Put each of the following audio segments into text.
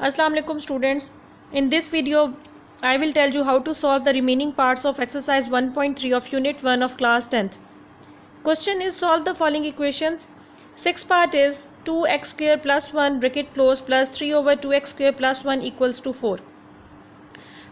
Assalamu alaikum students. In this video I will tell you how to solve the remaining parts of exercise 1.3 of unit 1 of class 10th. Question is solve the following equations. Sixth part is 2x square plus 1 bracket close plus 3 over 2x square plus 1 equals to 4.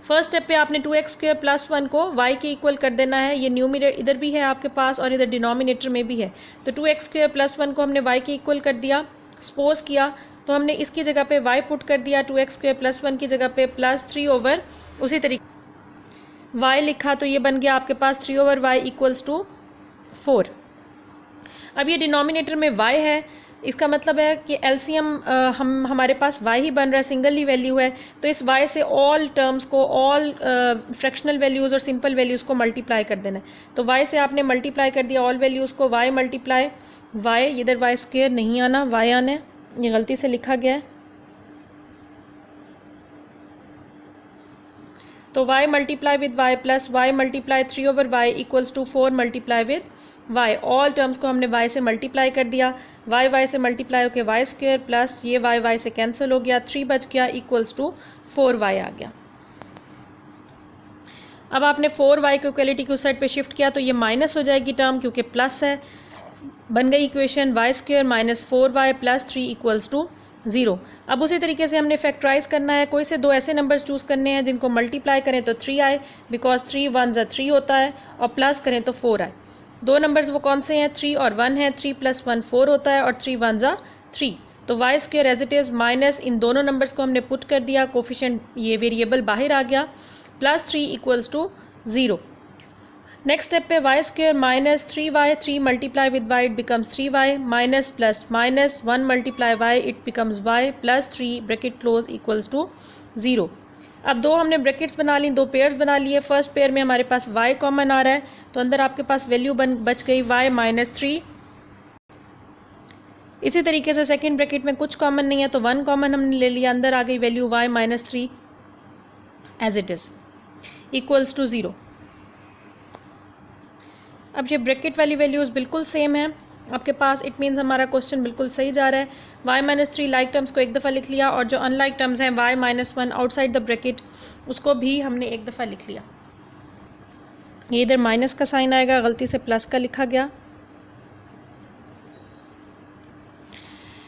First step पे आपने 2x square plus 1 को y के equal कर देना है. ये numerator इधर भी है आपके पास और इधर डिनोमिनेटर में भी है. तो 2x स्क्वायर प्लस 1 को हमने y के इक्वल कर दिया. सपोज किया तो हमने इसकी जगह पे y पुट कर दिया. 2x स्क्वायर प्लस 1 की जगह पे प्लस 3 ओवर उसी तरीके y लिखा तो ये बन गया आपके पास 3 ओवर y इक्वल्स टू 4. अब ये डिनोमिनेटर में y है, इसका मतलब है कि एलसीएम हमारे पास y ही बन रहा है, सिंगल ही वैल्यू है. तो इस y से ऑल टर्म्स को, ऑल फ्रैक्शनल वैल्यूज़ और सिंपल वैल्यूज़ को मल्टीप्लाई कर देना है. तो y से आपने मल्टीप्लाई कर दिया ऑल वैल्यूज़ को. y मल्टीप्लाई y, इधर y स्क्वायर नहीं आना, y आना है, ये गलती से लिखा गया है. तो y multiply with y plus y multiply 3 over y equals to 4 multiply with y. All terms को हमने y से मल्टीप्लाई कर दिया. y से मल्टीप्लाई होकर y स्क्वायर प्लस ये y से कैंसिल हो गया, 3 बच गया इक्वल्स टू 4y आ गया. अब आपने 4y को इक्वलिटी की उस साइड पे शिफ्ट किया तो ये माइनस हो जाएगी टर्म, क्योंकि प्लस है. बन गई equation y square minus 4y plus 3 equals to 0. अब उसी तरीके से हमने फैक्टराइज करना है. कोई से दो ऐसे नंबर्स चूज़ करने हैं जिनको मल्टीप्लाई करें तो 3 आए, बिकॉज 3 1 ज़ा 3 होता है, और प्लस करें तो 4 आए. दो नंबर्स वो कौन से हैं? 3 और 1 है. 3 प्लस 1 4 होता है और 3 1 ज़ा 3. तो y square as it is minus इन दोनों नंबर्स को हमने पुट कर दिया, कोफिशिएंट ये वेरिएबल बाहर आ गया, plus 3 equals to 0. Next step पे y square minus 3y, 3 multiply with y it becomes 3y, minus plus minus 1 multiply y it becomes y plus 3 bracket close equals to 0. अब दो हमने ब्रैकेट्स बना ली, दो पेयर्स बना लिए. फर्स्ट पेयर में हमारे पास y कॉमन आ रहा है, तो अंदर आपके पास वैल्यू बच गई y माइनस 3. इसी तरीके से सेकंड ब्रैकेट में कुछ कॉमन नहीं है तो 1 कॉमन हमने ले लिया, अंदर आ गई value y minus 3 as it is equals to 0. अब ये ब्रैकेट वाली वैल्यूज़ बिल्कुल सेम है आपके पास, इट मीन्स हमारा क्वेश्चन बिल्कुल सही जा रहा है. y माइनस 3 लाइक टर्म्स को एक दफ़ा लिख लिया, और जो अनलाइक टर्म्स हैं y minus 1 outside the bracket उसको भी हमने एक दफ़ा लिख लिया. ये इधर माइनस का साइन आएगा, गलती से प्लस का लिखा गया.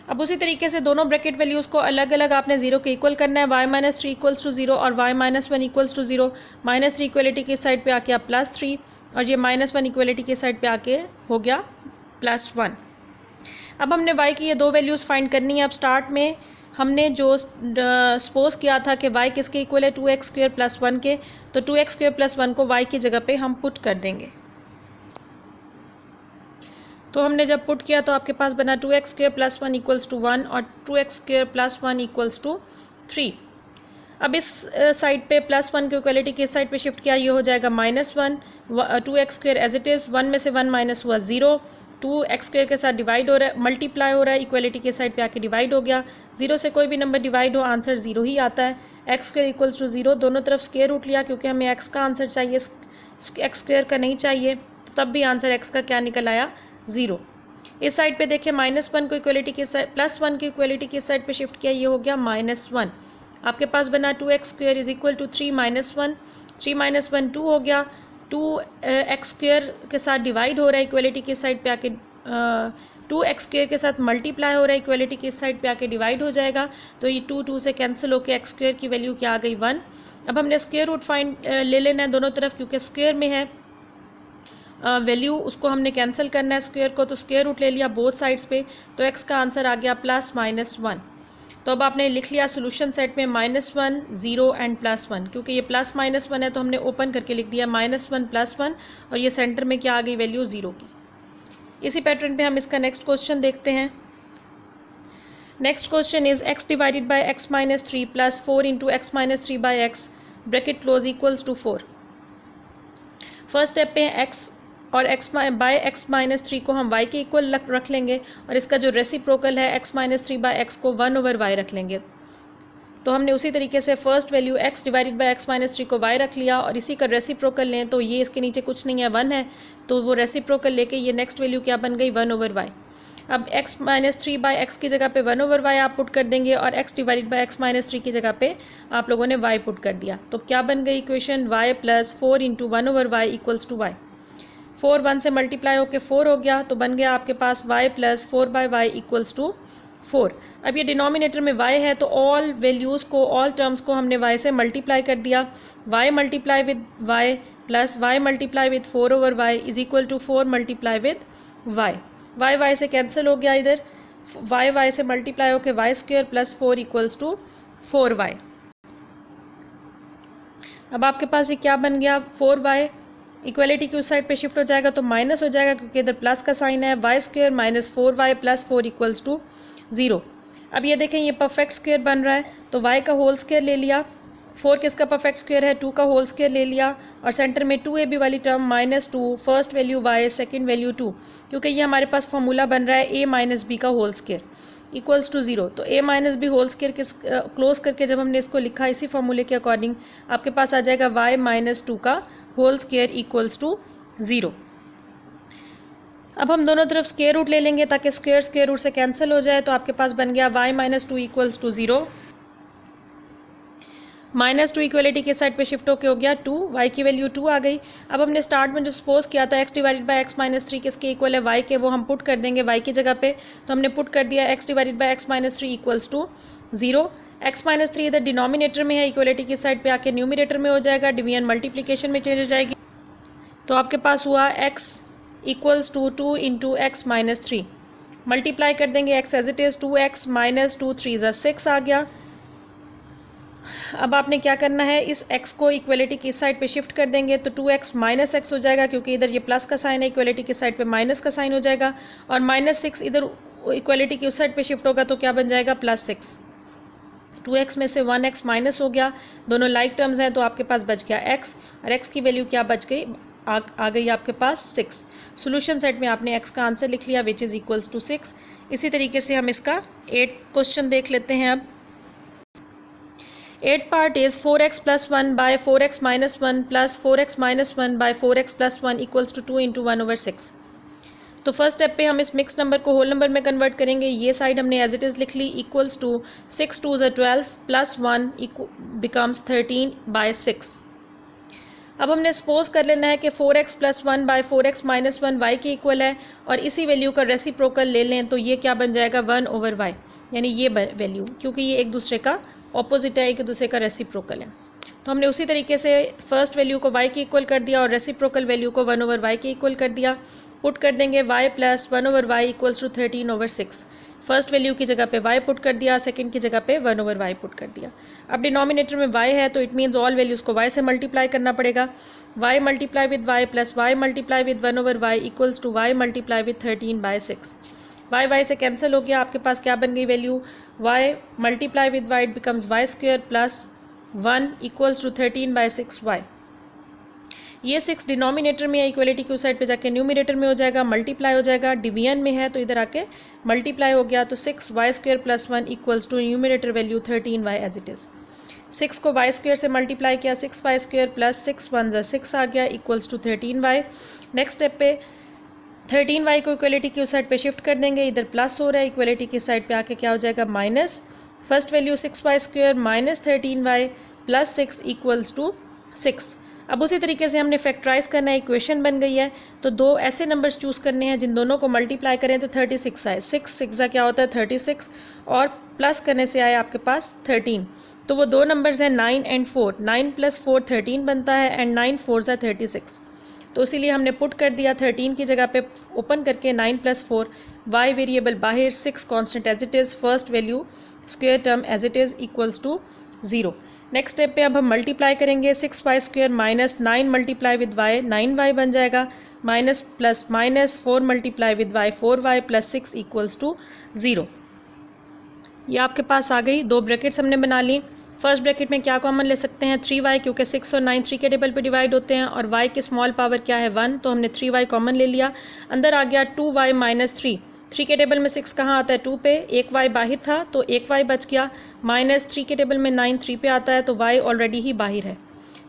अब उसी तरीके से दोनों ब्रैकेट वैल्यूज़ को अलग अलग आपने 0 के इक्वल करना है. y माइनस 3 इक्वल्स टू 0 और y minus 1 equals to 0. Minus 3 equality की साइड पे आके आप प्लस 3, और ये माइनस 1 इक्वलिटी की साइड पे आके हो गया प्लस 1. अब हमने y की ये दो वैल्यूज़ फाइंड करनी है. अब स्टार्ट में हमने जो सपोज किया था कि y किसके इक्वल है? 2x स्क्वायर प्लस 1 के. तो 2x स्क्वायर प्लस 1 को y की जगह पे हम पुट कर देंगे. तो हमने जब पुट किया तो आपके पास बना 2x square plus 1 equals to 1 और 2x square plus 1 equals to 3. अब इस साइड पे प्लस 1 की इक्वलिटी किस साइड पे शिफ्ट किया? ये हो जाएगा minus 1. 2x square as it is, 1 में से 1 माइनस हुआ 0. 2x स्क्वायर के साथ डिवाइड हो रहा है, मल्टीप्लाई हो रहा है, इक्वलिटी के साइड पे आके डिवाइड हो गया. 0 से कोई भी नंबर डिवाइड हो आंसर 0 ही आता है. x square equals to 0. दोनों तरफ स्क्वायर रूट लिया क्योंकि हमें x का आंसर चाहिए, x स्क्वायर का नहीं चाहिए, तो तब भी आंसर x का क्या निकल आया? 0. इस साइड पे देखिए माइनस 1 को इक्वलिटी की साइड, प्लस 1 की इक्वलिटी की साइड पे शिफ्ट किया, ये हो गया माइनस 1. आपके पास बना 2x square is equal to 3 minus 1. 3 minus 1 2 हो गया. 2x स्क्वायर के साथ डिवाइड हो रहा है, इक्वलिटी की साइड पे आके 2x स्क्वायर के साथ मल्टीप्लाई हो रहा है, इक्वलिटी की साइड पे आके डिवाइड हो जाएगा. तो ये 2 से कैंसिल होकर x स्क्वायर की वैल्यू क्या आ गई? 1. अब हमने स्क्वायर रूट फाइंड ले लेना है दोनों तरफ, क्योंकि स्क्वायर में है वैल्यू, उसको हमने कैंसिल करना है स्क्वायर को. तो स्क्वायर रूट ले लिया बोथ साइड्स पे, तो x का आंसर आ गया प्लस माइनस 1. तो अब आपने लिख लिया सोल्यूशन सेट में माइनस 1 0 एंड प्लस 1. क्योंकि ये प्लस माइनस 1 है तो हमने ओपन करके लिख दिया माइनस 1 प्लस 1, और ये सेंटर में क्या आ गई? वैल्यू 0 की. इसी पैटर्न पे हम इसका नेक्स्ट क्वेश्चन देखते हैं. Next question is x divided by x minus 3 plus 4 into x minus 3 by x bracket close equals to 4. First step पे x और x बाय x माइनस 3 को हम y के इक्वल रख लेंगे, और इसका जो रेसिप्रोकल है x माइनस 3 बाय x को 1 ओवर y रख लेंगे. तो हमने उसी तरीके से first value x divided by x minus 3 को y रख लिया, और इसी का रेसिप्रोकल लें तो ये इसके नीचे कुछ नहीं है, 1 है, तो वो रेसिप्रोकल लेके ये नेक्स्ट वैल्यू क्या बन गई? 1 ओवर y. अब x minus three by x की जगह पे 1/y आप पुट कर देंगे और x divided by x minus three की जगह पे आप लोगों ने y पुट कर दिया। तो क्या बन गई equation, y plus 4 into 1/y equals to y। 4 1 से मल्टीप्लाई होकर 4 हो गया, तो बन गया आपके पास y plus 4/y equals to 4। अब ये डिनोमिनेटर में y है तो ऑल वैल्यूज़ को, ऑल टर्म्स को हमने y से मल्टीप्लाई कर दिया। y multiply with y plus y multiply with 4/y is equal to 4 multiply with y। y से कैंसिल हो गया, इधर y से मल्टीप्लाई होकर y square plus 4 equals to 4y। अब आपके पास ये क्या बन गया, 4y इक्वलिटी की उस साइड पे शिफ्ट हो जाएगा तो माइनस हो जाएगा क्योंकि इधर प्लस का साइन है। y square minus 4y plus 4 equals to 0। अब ये देखें ये परफेक्ट स्क्वायर बन रहा है तो y का होल स्क्वायर ले लिया, 4 किसका परफेक्ट स्क्वायर है, 2 का होल स्क्वायर ले लिया और सेंटर में 2ab वाली term -2, first value y, second value 2, क्योंकि ये हमारे पास फॉर्मूला बन रहा है a माइनस बी का होल स्क्वायर इक्वल्स टू 0। तो a minus b whole square किस क्लोज करके जब हमने इसको लिखा इसी फॉर्मूले के अकॉर्डिंग आपके पास आ जाएगा y माइनस 2 का होल स्क्वायर इक्वल्स टू 0। अब हम दोनों तरफ स्क्वायर रूट ले लेंगे ताकि स्क्वायर रूट से कैंसिल हो जाए, तो आपके पास बन गया y minus 2 equals to 0। -2 equality के साइड पे शिफ्ट होके हो गया 2, y की वैल्यू 2 आ गई। अब हमने स्टार्ट में जो सपोज किया था x divided by x minus 3 किसके इक्वल है, y के, वो हम पुट कर देंगे y की जगह पे। तो हमने पुट कर दिया x divided by x minus 3 equals to 0। x minus 3 इधर डिनोमिनेटर में है, इक्वलिटी की साइड पे आके न्यूमिनेटर में हो जाएगा, डिवीजन मल्टीप्लिकेशन में चेंज हो जाएगी। तो आपके पास हुआ x equals to 2 into x minus 3। Multiply कर देंगे x as it is, 2x minus 2 3 6 आ गया। अब आपने क्या करना है, इस x को इक्वलिटी की साइड पे शिफ्ट कर देंगे तो 2x माइनस एक्स हो जाएगा क्योंकि इधर ये प्लस का साइन है, इक्वलिटी की साइड पे माइनस का साइन हो जाएगा और -6 इधर इक्वलिटी की उस साइड पे शिफ्ट होगा तो क्या बन जाएगा +6। 2x में से 1x माइनस हो गया, दोनों लाइक टर्म्स हैं तो आपके पास बच गया x और x की वैल्यू क्या बच गई, आ गई आपके पास 6। सोल्यूशन सेट में आपने x का आंसर लिख लिया विच इज़ इक्वल्स टू 6। इसी तरीके से हम इसका 8 क्वेश्चन देख लेते हैं। अब 8 part is 4x plus 1 by 4x minus 1 plus 4x minus 1 by 4x plus 1 equals to 2 into 1/6। तो फर्स्ट स्टेप पे हम इस मिक्स नंबर को होल नंबर में कन्वर्ट करेंगे। ये साइड हमने एज इट इज़ लिख ली, equals to 6 2 12 plus 1 becomes 13 by 6। अब हमने सपोज कर लेना है कि 4x plus 1 by 4x minus 1 y के इक्वल है और इसी वैल्यू का रेसिप्रोकल ले लें तो ये क्या बन जाएगा 1/y, यानी ये वैल्यू, क्योंकि ये एक दूसरे का ऑपोजिट है, एक दूसरे का रेसिप्रोकल है। तो हमने उसी तरीके से फर्स्ट वैल्यू को y के इक्वल कर दिया और रेसिप्रोकल वैल्यू को 1/y के इक्वल कर दिया। पुट कर देंगे y plus 1/y equals to 13/6। First value की जगह पे y पुट कर दिया, सेकंड की जगह पे 1/y पुट कर दिया। अब डिनोमिनेटर में y है तो इट मीन्स ऑल वैल्यूज़ को y से मल्टीप्लाई करना पड़ेगा। y multiply with y plus y multiply with 1/y equals to y multiply with 13/6। y से कैंसिल हो गया, आपके पास क्या बन गई value, y multiply with y becomes y square plus 1 equals to 13/6y। ये 6 डिनोमिनेटर में है, इक्वलिटी की उस साइड पे जाके न्यूमिनेटर में हो जाएगा, मल्टीप्लाई हो जाएगा, डिवीजन में है तो इधर आके मल्टीप्लाई हो गया। तो 6y square plus 1 equals to numerator value 13y as it is. 6 को y स्क्वायर से मल्टीप्लाई किया, 6y स्क्वायर प्लस 6 1 6 आ गया equals to 13y। Next step पे 13y को इक्वलिटी की उस साइड पे शिफ्ट कर देंगे, इधर प्लस हो रहा है, इक्वलिटी की साइड पे आके क्या हो जाएगा minus. First value 6y square minus 13y plus 6 equals to 6। अब उसी तरीके से हमने फैक्टराइज करना है, इक्वेशन बन गई है तो दो ऐसे नंबर्स चूज़ करने हैं जिन दोनों को मल्टीप्लाई करें तो 36 आए। 6 6 क्या होता है 36 और प्लस करने से आए आपके पास 13। तो वो दो नंबर्स हैं 9 एंड 4। 9 प्लस 4 13 बनता है एंड 9 4 ज़ा 36। तो इसीलिए हमने पुट कर दिया 13 की जगह पे ओपन करके 9 प्लस 4, y वेरिएबल बाहर, 6 constant as it is, first value square term as it is equals to 0। Next step पे अब हम मल्टीप्लाई करेंगे, 6y square minus 9 multiply with y 9y बन जाएगा, minus plus minus 4 multiply with y 4y plus 6 equals to 0। ये आपके पास आ गई। दो ब्रैकेट्स हमने बना ली। फर्स्ट ब्रैकेट में क्या कॉमन ले सकते हैं 3y, क्योंकि 6 और 9 3 के टेबल पे डिवाइड होते हैं और y की स्मॉल पावर क्या है 1, तो हमने 3y कॉमन ले लिया। अंदर आ गया 2y माइनस 3। 3 के टेबल में 6 कहाँ आता है 2 पे, एक y बाहर था तो एक y बच गया। माइनस 3 के टेबल में 9 3 पे आता है तो y ऑलरेडी ही बाहर है।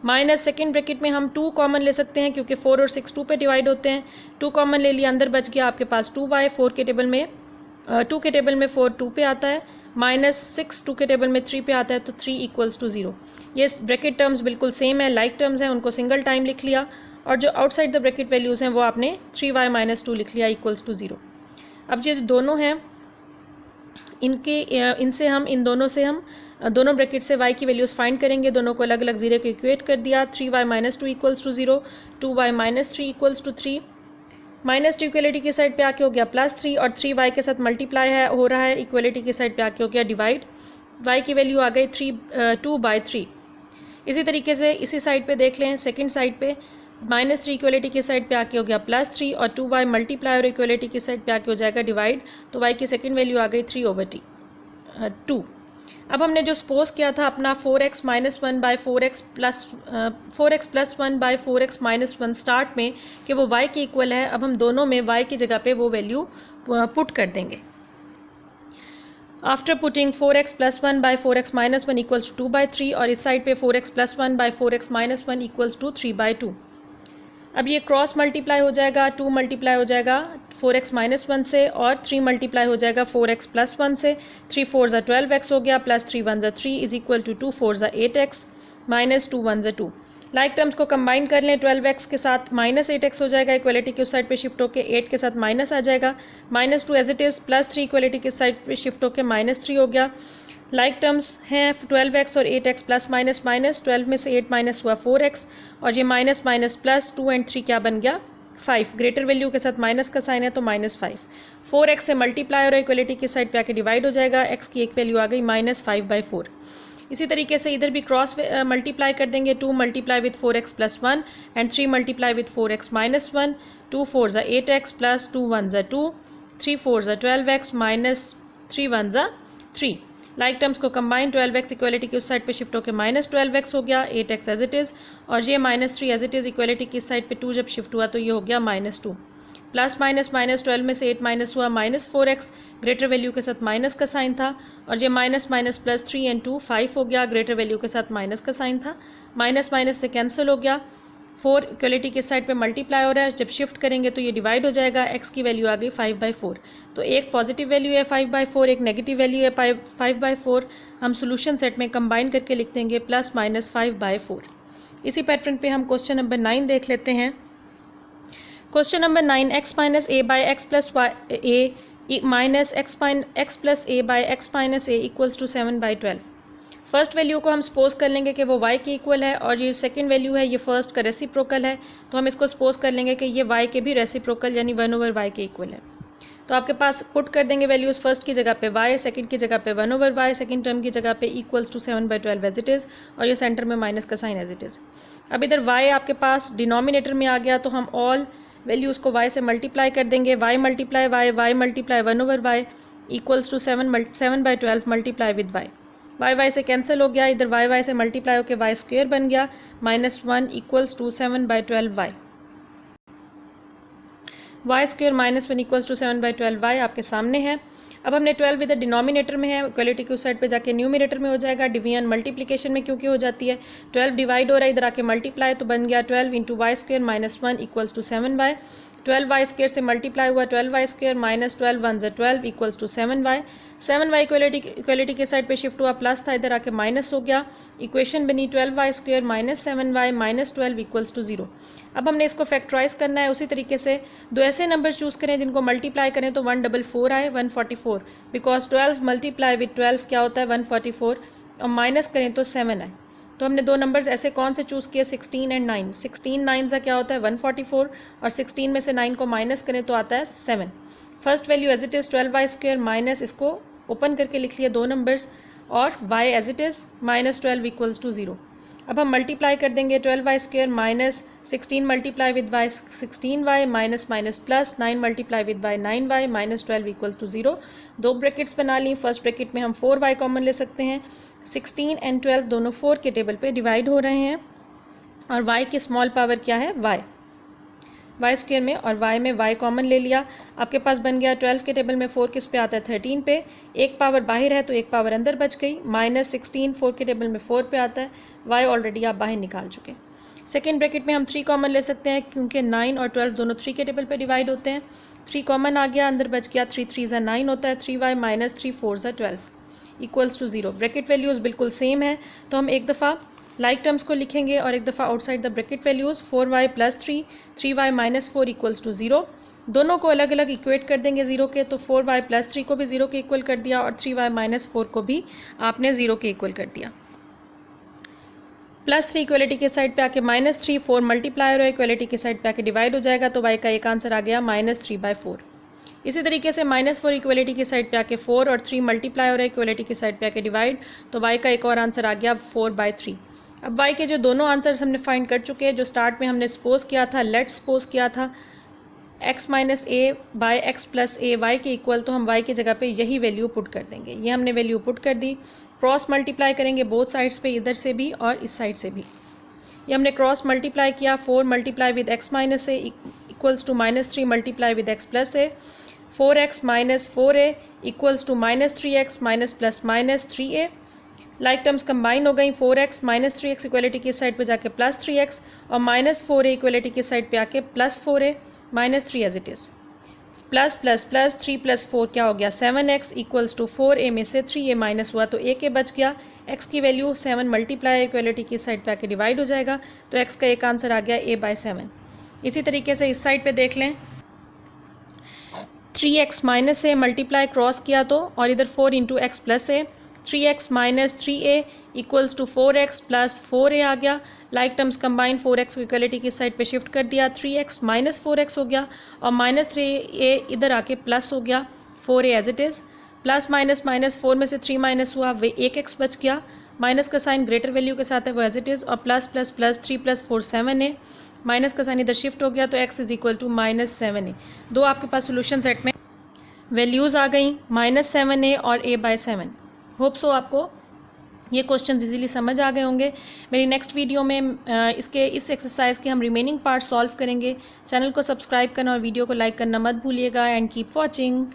माइनस सेकेंड ब्रैकेट में हम 2 कॉमन ले सकते हैं क्योंकि 4 और 6 2 पे डिवाइड होते हैं। 2 कॉमन ले लिया, अंदर बच गया आपके पास 2y। 4 के टेबल में 2 के टेबल में 4 2 पे आता है, -6 2 के टेबल में 3 पे आता है, तो 3 इक्वल्स टू 0। ये ब्रैकेट टर्म्स बिल्कुल सेम है, लाइक टर्म्स हैं, उनको सिंगल टाइम लिख लिया, और जो आउटसाइड द ब्रैकेट वैल्यूज़ हैं वो आपने 3y - 2 लिख लिया इक्वल्स टू 0। अब ये दोनों हैं, इनसे हम इन दोनों से हम दोनों ब्रैकेट से y की वैल्यूज़ फाइंड करेंगे, दोनों को अलग अलग जीरो को इक्वेट कर दिया। 3y - 2 equals to 0, 2y - 3 equals to 3, -2 equality की साइड पे आके हो गया +3, और 3y के साथ मल्टीप्लाई हो रहा है, इक्वलिटी की साइड पे आके हो गया डिवाइड, y की वैल्यू आ गई 2/3। इसी तरीके से इसी साइड पे देख लें, सेकंड साइड पे -3 इक्वलिटी की साइड पे आके हो गया +3, और 2y मल्टीप्लाई और इक्वलिटी की साइड पे आके हो जाएगा डिवाइड, तो y की सेकंड वैल्यू आ गई 3/2। अब हमने जो सपोज किया था अपना 4x - 1 by 4x + 1 by 4x - 1 start में कि वो y के इक्वल है, अब हम दोनों में y की जगह पे वो वैल्यू पुट कर देंगे। After putting 4x + 1 by 4x - 1 equals to 2/3, और इस साइड पे 4x + 1 by 4x - 1 equals to 3/2। अब ये क्रॉस मल्टीप्लाई हो जाएगा, 2 मल्टीप्लाई हो जाएगा 4x - 1 से, और 3 मल्टीप्लाई हो जाएगा 4x + 1 से। 3 4 12x हो गया, plus 3 1 3 is equal to 2 4 8x -2 1 2। Like terms को कंबाइन कर लें, 12x के साथ -8x हो जाएगा, इक्वलिटी की उस साइड पे शिफ्ट होकर 8 के साथ माइनस आ जाएगा, -2 एज इट इज़, +3 इक्वलिटी की साइड पे शिफ्ट होकर -3 हो गया। लाइक टर्म्स हैं 12x और 8x, प्लस माइनस माइनस, 12 में से 8 माइनस हुआ 4x, और ये माइनस माइनस प्लस 2 और 3 क्या बन गया 5। ग्रेटर वैल्यू के साथ माइनस का साइन है तो -5। 4x से मल्टीप्लाई और इक्वलिटी की साइड पे आके डिवाइड हो जाएगा, x की एक वैल्यू आ गई -5/4। इसी तरीके से इधर भी क्रॉस मल्टीप्लाई कर देंगे, 2 multiply with 4x + 1 and 3 multiply with 4x - 1, 2 4 8x plus 2 1 2, 3 4 12x -3 1 3। Like terms को कंबाइन, 12x इक्वलिटी की उस साइड पे शिफ्ट होकर -12x हो गया, 8x एज इट इज़, और ये -3 एज इट इज़, इक्वलिटी की साइड पे 2 जब शिफ्ट हुआ तो ये हो गया -2। प्लस माइनस माइनस, 12 में से 8 माइनस हुआ -4x, ग्रेटर वैल्यू के साथ माइनस का साइन था, और ये माइनस माइनस प्लस 3 और 2 5 हो गया, ग्रेटर वैल्यू के साथ माइनस का साइन था, माइनस माइनस से कैंसिल हो गया। 4 इक्वलिटी के साइड पे मल्टीप्लाई हो रहा है, जब शिफ्ट करेंगे तो ये डिवाइड हो जाएगा, x की वैल्यू आ गई 5/4। तो एक पॉजिटिव वैल्यू है 5/4, एक नेगेटिव वैल्यू है 5/4। हम सोल्यूशन सेट में कंबाइन करके लिख देंगे +-5/4। इसी पैटर्न पे हम क्वेश्चन नंबर 9 देख लेते हैं। Question number 9, x - a by x plus a minus x plus a by x minus a equals to 7/12। First value को हम सपोज कर लेंगे कि वो y के इक्वल है, और ये सेकंड वैल्यू है, ये फर्स्ट का रेसिप्रोकल है, तो हम इसको सपोज कर लेंगे कि ये y के भी रेसिप्रोकल यानी 1/y के इक्वल है। तो आपके पास पुट कर देंगे वैल्यूज़, फर्स्ट की जगह पे y, सेकंड की जगह पे 1/y, सेकंड टर्म की जगह पे equals to 7/12 as it is, और ये सेंटर में माइनस का साइन एज इट इज़। अब इधर y आपके पास डिनोमिनेटर में आ गया, तो हम ऑल वैल्यूज़ को y से मल्टीप्लाई कर देंगे, y multiply y multiply 1/y equals to 7/12 multiply with y से कैंसिल हो गया, इधर y से मल्टीप्लाई होकर y स्क्वायर बन गया, -1 equals to 7/12 y square -1 equals to 7/12 आपके सामने है। अब हमने 12 इधर डिनोमिनेटर में है, इक्वलिटी की उस साइड पे जाके न्यूमिनेटर में हो जाएगा, डिवीजन मल्टीप्लिकेशन में क्योंकि हो जाती है, 12 डिवाइड हो रहा है, इधर आके मल्टीप्लाई तो बन गया 12 × y square -1 equals to 7y। 12y square से मल्टीप्लाई हुआ 12y square -12 1 12 equals to 7y। 7y equality के साइड पे शिफ्ट हुआ, प्लस था, इधर आके माइनस हो गया, इक्वेशन बनी 12y square -7y -12 equals to 0। अब हमने इसको फैक्टराइज करना है, उसी तरीके से दो ऐसे नंबर चूज़ करें जिनको मल्टीप्लाई करें तो 144 आए, 144, बिकॉज 12 मल्टीप्लाई विद 12 क्या होता है 144, और माइनस करें तो 7 आए। तो हमने दो नंबर्स ऐसे कौन से चूज़ किए, 16 और 9। 16 9 का क्या होता है 144, और 16 में से 9 को माइनस करें तो आता है 7। First value as it is 12y square minus, इसको ओपन करके लिख लिए दो नंबर्स, और y as it is -12 equals to 0। अब हम मल्टीप्लाई कर देंगे 12y square minus 16 multiply with y 16y minus minus plus 9 multiply with y 9y -12 equal to 0। दो ब्रैकेट्स बना ली, फर्स्ट ब्रैकेट में हम 4y कॉमन ले सकते हैं, 16 और 12 दोनों 4 के टेबल पे डिवाइड हो रहे हैं, और y की स्मॉल पावर क्या है y स्क्वायर में, और y में y कॉमन ले लिया, आपके पास बन गया 12 के टेबल में 4 किस पे आता है 13 पे, एक पावर बाहर है तो एक पावर अंदर बच गई, -16 4 के टेबल में 4 पे आता है, y ऑलरेडी आप बाहर निकाल चुके। सेकेंड ब्रैकेट में हम 3 कॉमन ले सकते हैं क्योंकि 9 और 12 दोनों 3 के टेबल पे डिवाइड होते हैं। 3 कॉमन आ गया, अंदर बच गया 3 3 9 होता है, 3y minus 3 4 12 equals to 0। Bracket values बिल्कुल सेम है तो हम एक दफ़ा लाइक टर्म्स को लिखेंगे और एक दफ़ा outside the bracket values 4y plus 3 3y minus 4 equals to 0। दोनों को अलग अलग इक्वेट कर देंगे 0 के, तो 4y प्लस 3 को भी 0 के इक्वल कर दिया और 3y माइनस 4 को भी आपने 0 के इक्वल कर दिया। +3 इक्वलिटी के साइड पे आके -3 4 मल्टीप्लायर और इक्वलिटी के साइड पे आके डिवाइड हो जाएगा, तो y का एक आंसर आ गया -3/4। इसी तरीके से -4 इक्वलिटी के साइड पे आके 4 और 3 मल्टीप्लाई और इक्वलिटी के साइड पे आके डिवाइड, तो y का एक और आंसर आ गया 4/3। अब y के जो दोनों आंसर्स हमने फाइंड कर चुके हैं, जो स्टार्ट में हमने सपोज किया था, लेट सपोज किया था x माइनस ए बाय एक्स प्लस ए वाई के इक्वल, तो हम y की जगह पे यही वैल्यू पुट कर देंगे। ये हमने वैल्यू पुट कर दी। क्रॉस मल्टीप्लाई करेंगे बोथ साइड्स पे, इधर से भी और इस साइड से भी। ये हमने क्रॉस मल्टीप्लाई किया, 4 multiply with x minus a equals to -3 multiply with x plus a, 4x minus 4a equals to -3x minus plus minus 3a। Like terms combine हो गई, 4x माइनस 3x इक्वलिटी की side पे जाके +3x और -4a equality की side पे आके +4a -3 as it is. Plus plus plus 3 + 4 क्या हो गया 7x इक्वल्स टू 4a में से 3a माइनस हुआ तो a के बच गया। x की वैल्यू 7 मल्टीप्लाई इक्वलिटी की साइड पे आके डिवाइड हो जाएगा, तो x का एक आंसर आ गया a/7। इसी तरीके से इस साइड पे देख लें, 3x माइनस से मल्टीप्लाई क्रॉस किया तो, और इधर 4 into x plus a, 3x minus 3a equals to 4x plus 4a आ गया। लाइक टर्म्स कंबाइन, 4x को इक्वलिटी की साइड पे शिफ्ट कर दिया, 3x माइनस 4x हो गया और -3a इधर आके प्लस हो गया 4a as it is. Plus minus minus 4 में से 3 माइनस हुआ, वे 1x बच गया। माइनस का साइन ग्रेटर वैल्यू के साथ है वो एज इट इज़, और plus plus plus 3 + 4 7a, minus का साइन इधर शिफ्ट हो गया तो x is equal to -7a। दो आपके पास सोल्यूशन सेट में वैल्यूज़ आ गई -7a और a/7। होप सो आपको ये क्वेश्चन इजीली समझ आ गए होंगे। मेरी नेक्स्ट वीडियो में इस एक्सरसाइज के हम रिमेनिंग पार्ट सॉल्व करेंगे। चैनल को सब्सक्राइब करना और वीडियो को लाइक करना मत भूलिएगा एंड कीप वॉचिंग।